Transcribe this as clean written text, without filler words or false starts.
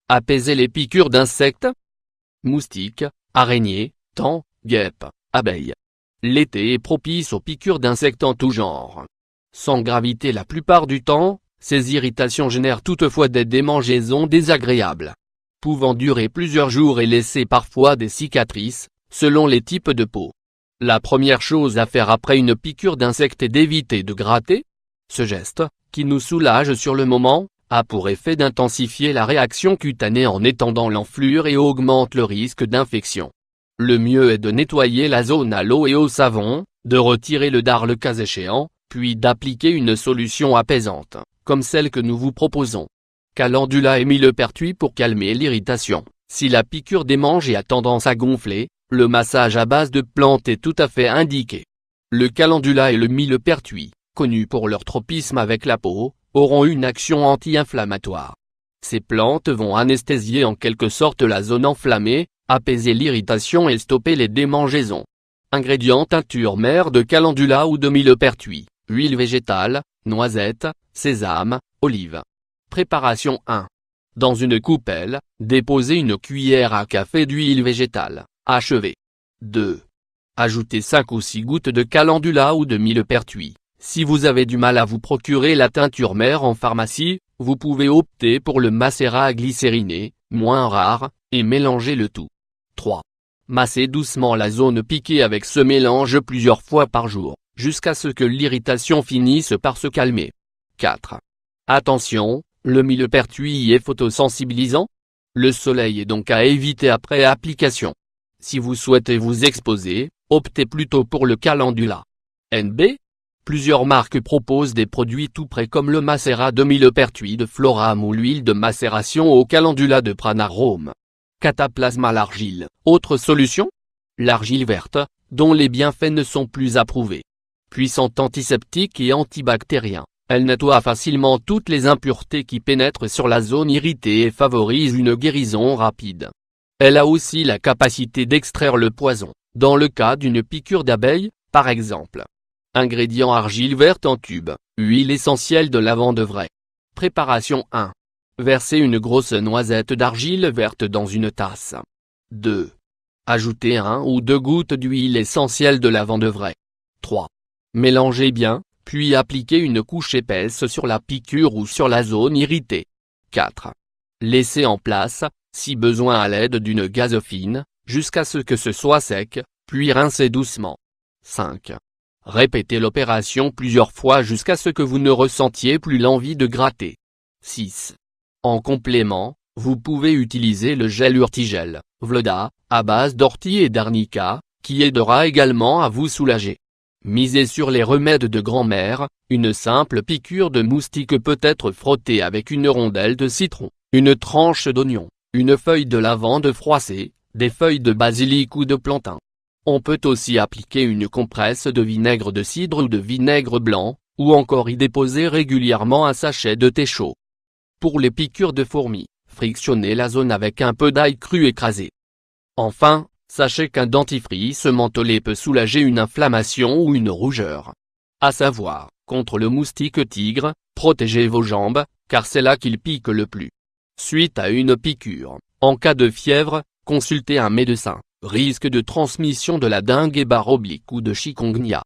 Apaiser les piqûres d'insectes. Moustiques, araignées, tampons, guêpes, abeilles. L'été est propice aux piqûres d'insectes en tout genre. Sans gravité la plupart du temps, ces irritations génèrent toutefois des démangeaisons désagréables, pouvant durer plusieurs jours et laisser parfois des cicatrices, selon les types de peau. La première chose à faire après une piqûre d'insecte est d'éviter de gratter. Ce geste, qui nous soulage sur le moment, a pour effet d'intensifier la réaction cutanée en étendant l'enflure et augmente le risque d'infection. Le mieux est de nettoyer la zone à l'eau et au savon, de retirer le dard le cas échéant, puis d'appliquer une solution apaisante, comme celle que nous vous proposons. Calendula et millepertuis pour calmer l'irritation. Si la piqûre démange et a tendance à gonfler, le massage à base de plantes est tout à fait indiqué. Le calendula et le millepertuis, connus pour leur tropisme avec la peau, auront une action anti-inflammatoire. Ces plantes vont anesthésier en quelque sorte la zone enflammée, apaiser l'irritation et stopper les démangeaisons. Ingrédients: teinture mère de calendula ou de millepertuis, huile végétale, noisettes, sésame, olive. Préparation 1. Dans une coupelle, déposez une cuillère à café d'huile végétale, achevée. 2. Ajoutez 5 ou 6 gouttes de calendula ou de millepertuis. Si vous avez du mal à vous procurer la teinture mère en pharmacie, vous pouvez opter pour le macérat glycériné, moins rare, et mélanger le tout. 3. Massez doucement la zone piquée avec ce mélange plusieurs fois par jour, jusqu'à ce que l'irritation finisse par se calmer. 4. Attention, le millepertuis est photosensibilisant. Le soleil est donc à éviter après application. Si vous souhaitez vous exposer, optez plutôt pour le calendula. NB. Plusieurs marques proposent des produits tout prêts comme le macérat de millepertuis de Floram ou l'huile de macération au calendula de Pranarome. Cataplasma. L'argile. Autre solution? L'argile verte, dont les bienfaits ne sont plus approuvés. Puissante antiseptique et antibactérien, elle nettoie facilement toutes les impuretés qui pénètrent sur la zone irritée et favorise une guérison rapide. Elle a aussi la capacité d'extraire le poison, dans le cas d'une piqûre d'abeille, par exemple. Ingrédients: argile verte en tube, huile essentielle de lavande vraie. Préparation 1. Versez une grosse noisette d'argile verte dans une tasse. 2. Ajoutez 1 ou 2 gouttes d'huile essentielle de lavande vraie. 3. Mélangez bien, puis appliquez une couche épaisse sur la piqûre ou sur la zone irritée. 4. Laissez en place, si besoin à l'aide d'une gaze fine, jusqu'à ce que ce soit sec, puis rincez doucement. 5. Répétez l'opération plusieurs fois jusqu'à ce que vous ne ressentiez plus l'envie de gratter. 6. En complément, vous pouvez utiliser le gel Urtigel, Vloda, à base d'ortie et d'arnica, qui aidera également à vous soulager. Misez sur les remèdes de grand-mère, une simple piqûre de moustique peut être frottée avec une rondelle de citron, une tranche d'oignon, une feuille de lavande froissée, des feuilles de basilic ou de plantain. On peut aussi appliquer une compresse de vinaigre de cidre ou de vinaigre blanc, ou encore y déposer régulièrement un sachet de thé chaud. Pour les piqûres de fourmis, frictionnez la zone avec un peu d'ail cru écrasé. Enfin, sachez qu'un dentifrice mentholé peut soulager une inflammation ou une rougeur. À savoir, contre le moustique tigre, protégez vos jambes, car c'est là qu'il pique le plus. Suite à une piqûre, en cas de fièvre, consultez un médecin. Risque de transmission de la dengue ou de chikungunya.